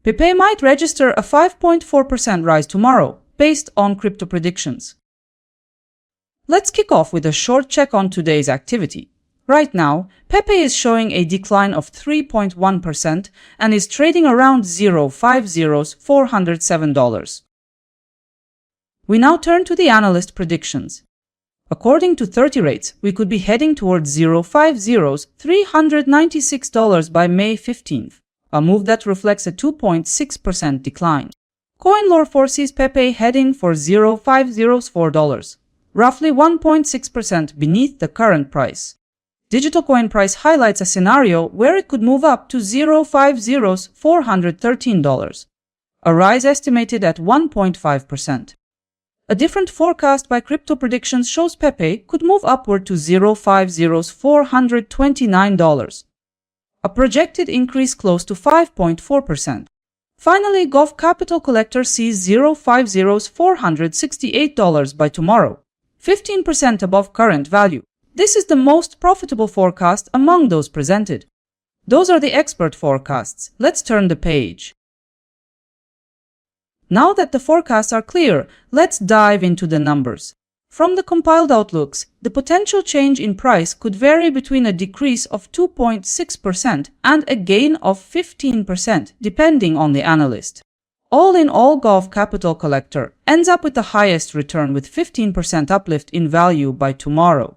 Pepe might register a 5.4% rise tomorrow, based on crypto predictions. Let's kick off with a short check on today's activity. Right now, Pepe is showing a decline of 3.1% and is trading around $407. We now turn to the analyst predictions. According to 30 rates, we could be heading towards $396 by May 15th, a move that reflects a 2.6% decline. CoinLore foresees Pepe heading for $4, roughly 1.6% beneath the current price. Digital coin price highlights a scenario where it could move up to $413, a rise estimated at 1.5%. A different forecast by Crypto Predictions shows Pepe could move upward to $429, a projected increase close to 5.4%. Finally, Gov Capital Collector sees $468 by tomorrow, 15% above current value. This is the most profitable forecast among those presented. Those are the expert forecasts. Let's turn the page. Now that the forecasts are clear, let's dive into the numbers. From the compiled outlooks, the potential change in price could vary between a decrease of 2.6% and a gain of 15%, depending on the analyst. All in all, Gov Capital Collector ends up with the highest return with 15% uplift in value by tomorrow.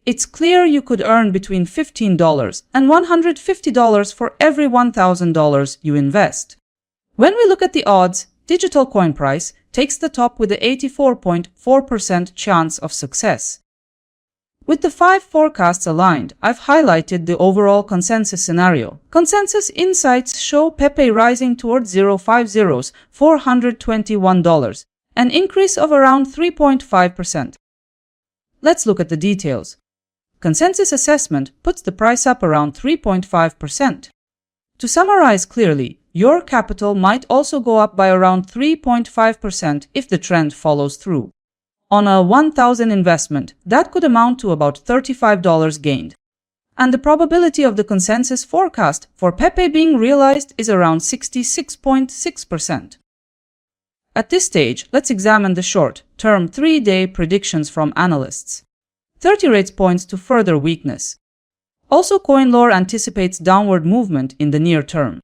It's clear you could earn between $15 and $150 for every $1,000 you invest. When we look at the odds, digital coin price takes the top with the 84.4% chance of success. With the 5 forecasts aligned, I've highlighted the overall consensus scenario. Consensus insights show Pepe rising towards $421, an increase of around 3.5%. Let's look at the details. Consensus assessment puts the price up around 3.5%. To summarize clearly, your capital might also go up by around 3.5% if the trend follows through. On a 1,000 investment, that could amount to about $35 gained. And the probability of the consensus forecast for Pepe being realized is around 66.6%. At this stage, let's examine the short-term 3-day predictions from analysts. 30 rates points to further weakness. Also, CoinLore anticipates downward movement in the near term.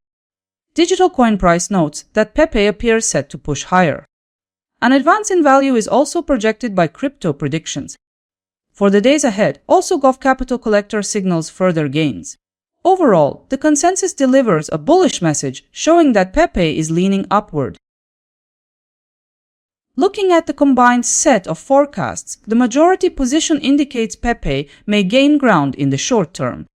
Digital coin price notes that Pepe appears set to push higher. An advance in value is also projected by Crypto Predictions. For the days ahead, also Gov Capital Collector signals further gains. Overall, the consensus delivers a bullish message showing that Pepe is leaning upward. Looking at the combined set of forecasts, the majority position indicates Pepe may gain ground in the short term.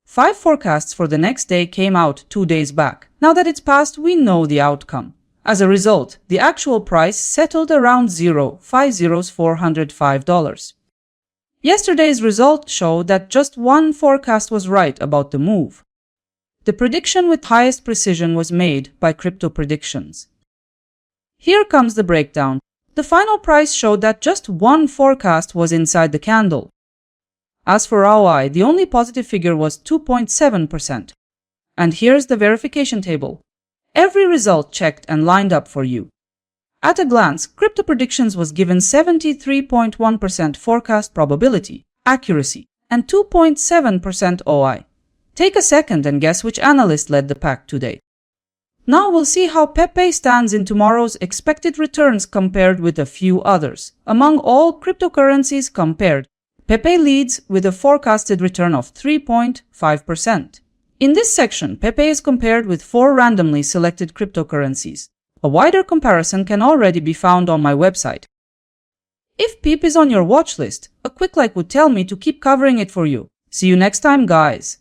5 forecasts for the next day came out 2 days back. Now that it's passed, we know the outcome. As a result, the actual price settled around $405. Yesterday's result showed that just one forecast was right about the move. The prediction with highest precision was made by Crypto Predictions. Here comes the breakdown. The final price showed that just one forecast was inside the candle. As for ROI, the only positive figure was 2.7%. And here's the verification table. Every result checked and lined up for you. At a glance, Crypto Predictions was given 73.1% forecast probability, accuracy, and 2.7% OI. Take a second and guess which analyst led the pack today. Now we'll see how Pepe stands in tomorrow's expected returns compared with a few others. Among all cryptocurrencies compared, Pepe leads with a forecasted return of 3.5%. In this section, Pepe is compared with 4 randomly selected cryptocurrencies. A wider comparison can already be found on my website. If Pepe is on your watch list, a quick like would tell me to keep covering it for you. See you next time, guys.